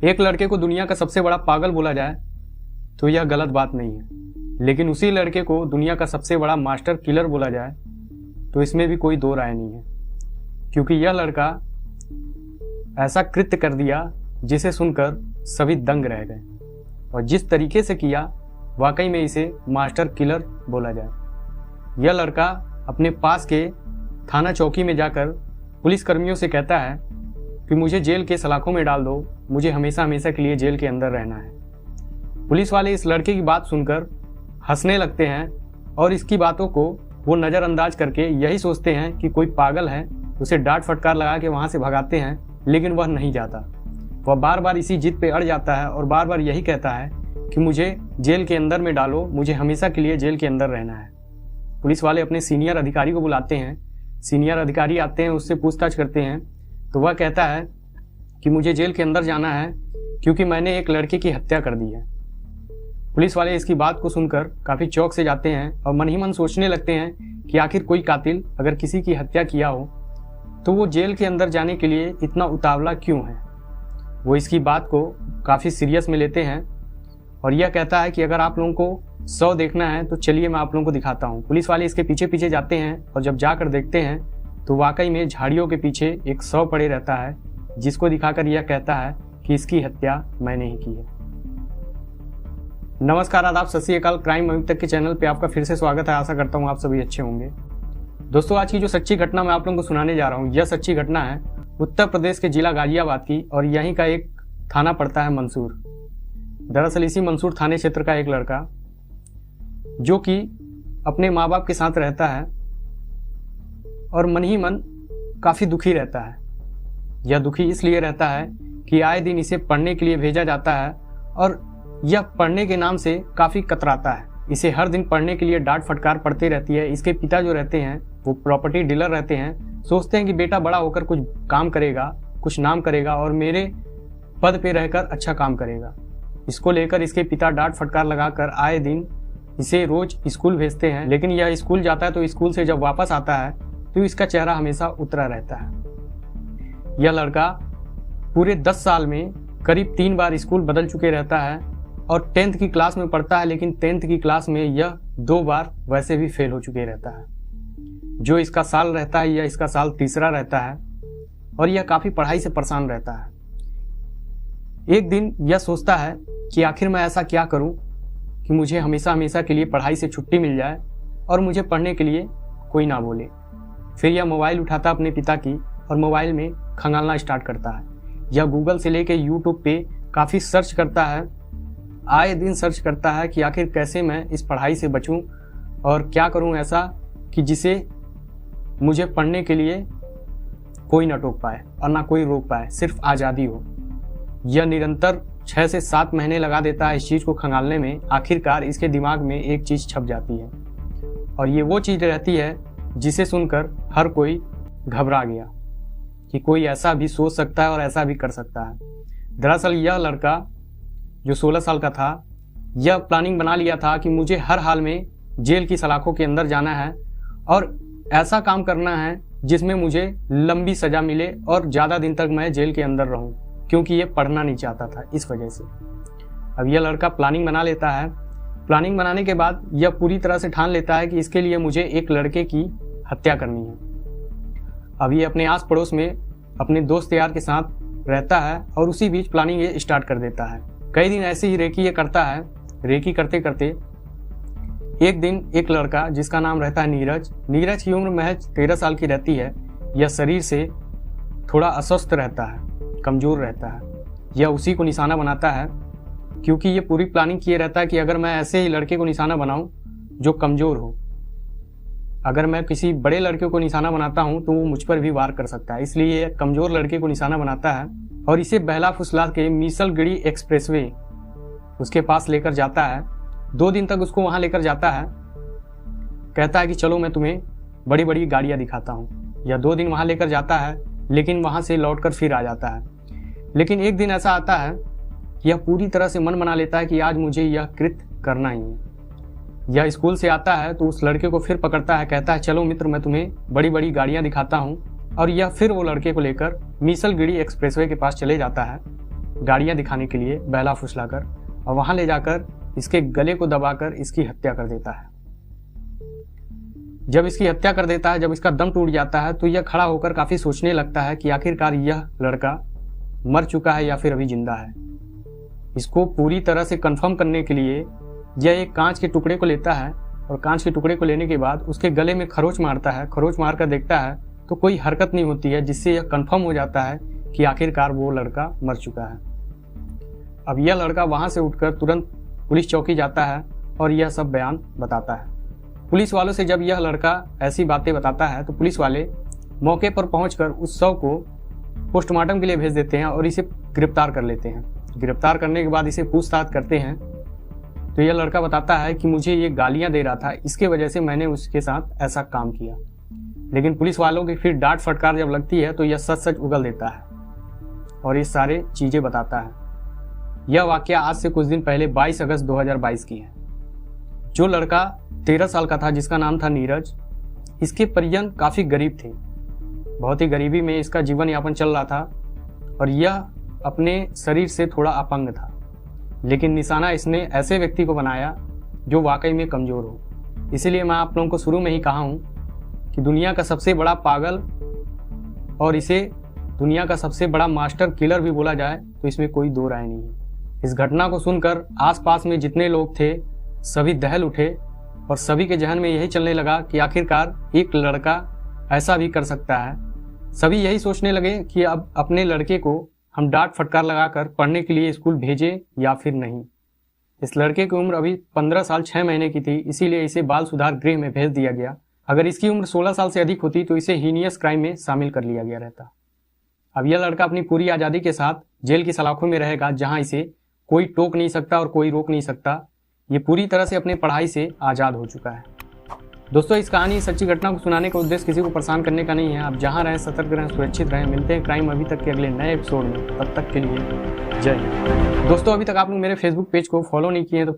एक लड़के को दुनिया का सबसे बड़ा पागल बोला जाए तो यह गलत बात नहीं है, लेकिन उसी लड़के को दुनिया का सबसे बड़ा मास्टर किलर बोला जाए तो इसमें भी कोई दो राय नहीं है, क्योंकि यह लड़का ऐसा कृत्य कर दिया जिसे सुनकर सभी दंग रह गए, और जिस तरीके से किया वाकई में इसे मास्टर किलर बोला जाए। यह लड़का अपने पास के थाना चौकी में जाकर पुलिसकर्मियों से कहता है कि मुझे जेल के सलाखों में डाल दो, मुझे हमेशा हमेशा के लिए जेल के अंदर रहना है। पुलिस वाले इस लड़के की बात सुनकर हंसने लगते हैं और इसकी बातों को वो नज़रअंदाज करके यही सोचते हैं कि कोई पागल है, उसे डांट फटकार लगा के वहाँ से भगाते हैं, लेकिन वह नहीं जाता। वह बार बार इसी जिद पे अड़ जाता है और बार बार यही कहता है कि मुझे जेल के अंदर में डालो, मुझे हमेशा के लिए जेल के अंदर रहना है। पुलिस वाले अपने सीनियर अधिकारी को बुलाते हैं। सीनियर अधिकारी आते हैं, उससे पूछताछ करते हैं तो वह कहता है कि मुझे जेल के अंदर जाना है क्योंकि मैंने एक लड़के की हत्या कर दी है। पुलिस वाले इसकी बात को सुनकर काफ़ी चौंक से जाते हैं और मन ही मन सोचने लगते हैं कि आखिर कोई कातिल अगर किसी की हत्या किया हो तो वो जेल के अंदर जाने के लिए इतना उतावला क्यों है। वो इसकी बात को काफ़ी सीरियस में लेते हैं और यह कहता है कि अगर आप लोगों को 100 देखना है तो चलिए मैं आप लोगों को दिखाता हूँ। पुलिस वाले इसके पीछे पीछे जाते हैं और जब जाकर देखते हैं तो वाकई में झाड़ियों के पीछे एक 100 पड़े रहता है, जिसको दिखाकर यह कहता है कि इसकी हत्या मैंने ही की है। नमस्कार, आदाब, सत श्री अकाल। क्राइम अभी तक के चैनल पे आपका फिर से स्वागत है। आशा करता हूँ आप सभी अच्छे होंगे। दोस्तों, आज की जो सच्ची घटना मैं आप लोगों को सुनाने जा रहा हूँ, यह सच्ची घटना है उत्तर प्रदेश के जिला गाजियाबाद की और यहीं का एक थाना पड़ता है मंसूर। दरअसल इसी मंसूर थाने क्षेत्र का एक लड़का जो कि अपने माँ बाप के साथ रहता है और मन ही मन काफ़ी दुखी रहता है। यह दुखी इसलिए रहता है कि आए दिन इसे पढ़ने के लिए भेजा जाता है और यह पढ़ने के नाम से काफ़ी कतराता है। इसे हर दिन पढ़ने के लिए डांट फटकार पड़ती रहती है। इसके पिता जो रहते हैं वो प्रॉपर्टी डीलर रहते हैं, सोचते हैं कि बेटा बड़ा होकर कुछ काम करेगा, कुछ नाम करेगा और मेरे पद पे रहकर अच्छा काम करेगा। इसको लेकर इसके पिता डांट फटकार लगाकर आए दिन इसे रोज स्कूल भेजते हैं, लेकिन यह स्कूल जाता है तो स्कूल से जब वापस आता है तो इसका चेहरा हमेशा उतरा रहता है। यह लड़का पूरे 10 साल में करीब 3 बार स्कूल बदल चुके रहता है और 10th की क्लास में पढ़ता है, लेकिन 10th की क्लास में यह 2 बार वैसे भी फेल हो चुके रहता है। जो इसका साल रहता है यह इसका साल तीसरा रहता है और यह काफ़ी पढ़ाई से परेशान रहता है। एक दिन यह सोचता है कि आखिर मैं ऐसा क्या करूं कि मुझे हमेशा हमेशा के लिए पढ़ाई से छुट्टी मिल जाए और मुझे पढ़ने के लिए कोई ना बोले। फिर यह मोबाइल उठाता अपने पिता की और मोबाइल में खंगालना स्टार्ट करता है। यह गूगल से लेकर यूट्यूब पे काफ़ी सर्च करता है, आए दिन सर्च करता है कि आखिर कैसे मैं इस पढ़ाई से बचूं और क्या करूं ऐसा कि जिसे मुझे पढ़ने के लिए कोई ना टोक पाए और ना कोई रोक पाए, सिर्फ आज़ादी हो। यह निरंतर 6 से 7 महीने लगा देता है इस चीज़ को खंगालने में। आखिरकार इसके दिमाग में एक चीज़ छप जाती है और ये वो चीज़ रहती है जिसे सुनकर हर कोई घबरा गया कि कोई ऐसा भी सोच सकता है और ऐसा भी कर सकता है। दरअसल यह लड़का जो 16 साल का था, यह प्लानिंग बना लिया था कि मुझे हर हाल में जेल की सलाखों के अंदर जाना है और ऐसा काम करना है जिसमें मुझे लंबी सज़ा मिले और ज़्यादा दिन तक मैं जेल के अंदर रहूं, क्योंकि ये पढ़ना नहीं चाहता था इस वजह से। अब यह लड़का प्लानिंग बना लेता है। प्लानिंग बनाने के बाद यह पूरी तरह से ठान लेता है कि इसके लिए मुझे एक लड़के की हत्या करनी है। अब ये अपने आस पड़ोस में अपने दोस्त यार के साथ रहता है और उसी बीच प्लानिंग ये स्टार्ट कर देता है। कई दिन ऐसे ही रेकी ये करता है। रेकी करते करते एक दिन एक लड़का जिसका नाम रहता है नीरज की उम्र महज 13 साल की रहती है। यह शरीर से थोड़ा अस्वस्थ रहता है, कमज़ोर रहता है। यह उसी को निशाना बनाता है क्योंकि ये पूरी प्लानिंग किए रहता है कि अगर मैं ऐसे ही लड़के को निशाना बनाऊं जो कमज़ोर हो, अगर मैं किसी बड़े लड़के को निशाना बनाता हूं तो वो मुझ पर भी वार कर सकता है। इसलिए ये कमज़ोर लड़के को निशाना बनाता है और इसे बहला फुसला के मीसलगढ़ी एक्सप्रेसवे उसके पास लेकर जाता है। 2 दिन तक उसको वहाँ लेकर जाता है। कहता है कि चलो मैं तुम्हें बड़ी बड़ी गाड़ियाँ दिखाता हूँ। यह 2 दिन वहाँ लेकर जाता है, लेकिन वहाँ से लौटकर फिर आ जाता है। लेकिन एक दिन ऐसा आता है, यह पूरी तरह से मन बना लेता है कि आज मुझे यह कृत्य करना ही है। यह स्कूल से आता है तो उस लड़के को फिर पकड़ता है, कहता है चलो मित्र मैं तुम्हें बड़ी बड़ी गाड़ियाँ दिखाता हूँ। और यह फिर वो लड़के को लेकर मीसलगढ़ी एक्सप्रेसवे के पास चले जाता है गाड़ियाँ दिखाने के लिए बहला फुसलाकर, और वहाँ ले जाकर इसके गले को दबाकर इसकी हत्या कर देता है। जब इसकी हत्या कर देता है, जब इसका दम टूट जाता है, तो यह खड़ा होकर काफ़ी सोचने लगता है कि आखिरकार यह लड़का मर चुका है या फिर अभी जिंदा है। इसको पूरी तरह से कंफर्म करने के लिए यह एक कांच के टुकड़े को लेता है, और कांच के टुकड़े को लेने के बाद उसके गले में खरोच मारता है। खरोच मारकर देखता है तो कोई हरकत नहीं होती है, जिससे यह कंफर्म हो जाता है कि आखिरकार वो लड़का मर चुका है। अब यह लड़का वहाँ से उठकर तुरंत पुलिस चौकी जाता है और यह सब बयान बताता है। पुलिस वालों से जब यह लड़का ऐसी बातें बताता है तो पुलिस वाले मौके पर पहुंचकर उस शव को पोस्टमार्टम के लिए भेज देते हैं और इसे गिरफ्तार कर लेते हैं। गिरफ्तार करने के बाद इसे पूछताछ करते हैं तो यह लड़का बताता है कि मुझे ये गालियां दे रहा था, इसके वजह से मैंने उसके साथ ऐसा काम किया। लेकिन पुलिस वालों की फिर डांट फटकार जब लगती है तो यह सच सच उगल देता है और ये सारे चीज़ें बताता है। यह वाकया आज से कुछ दिन पहले 22 अगस्त 2022 की है। जो लड़का 13 साल का था, जिसका नाम था नीरज, इसके परिजन काफ़ी गरीब थे। बहुत ही गरीबी में इसका जीवन यापन चल रहा था और यह अपने शरीर से थोड़ा अपंग था। लेकिन निशाना इसने ऐसे व्यक्ति को बनाया जो वाकई में कमज़ोर हो। इसीलिए मैं आप लोगों को शुरू में ही कहा हूँ कि दुनिया का सबसे बड़ा पागल और इसे दुनिया का सबसे बड़ा मास्टर किलर भी बोला जाए तो इसमें कोई दो राय नहीं है। इस घटना को सुनकर आसपास में जितने लोग थे सभी दहल उठे और सभी के जहन में यही चलने लगा कि आखिरकार एक लड़का ऐसा भी कर सकता है। सभी यही सोचने लगे कि अब अपने लड़के को हम डांट फटकार लगाकर पढ़ने के लिए स्कूल भेजें या फिर नहीं। इस लड़के की उम्र अभी 15 साल 6 महीने की थी, इसीलिए इसे बाल सुधार गृह में भेज दिया गया। अगर इसकी उम्र 16 साल से अधिक होती तो इसे हीनियस क्राइम में शामिल कर लिया गया रहता। अब यह लड़का अपनी पूरी आज़ादी के साथ जेल की सलाखों में रहेगा, जहां इसे कोई टोक नहीं सकता और कोई रोक नहीं सकता। ये पूरी तरह से अपनी पढ़ाई से आज़ाद हो चुका है। दोस्तों, इस कहानी सच्ची घटना को सुनाने का उद्देश्य किसी को परेशान करने का नहीं है। आप जहां रहें सतर्क रहें, सुरक्षित रहें। मिलते हैं क्राइम अभी तक के अगले नए एपिसोड में। तब तक के लिए जय हिंद। दोस्तों, अभी तक आप लोग मेरे फेसबुक पेज को फॉलो नहीं किए हैं तो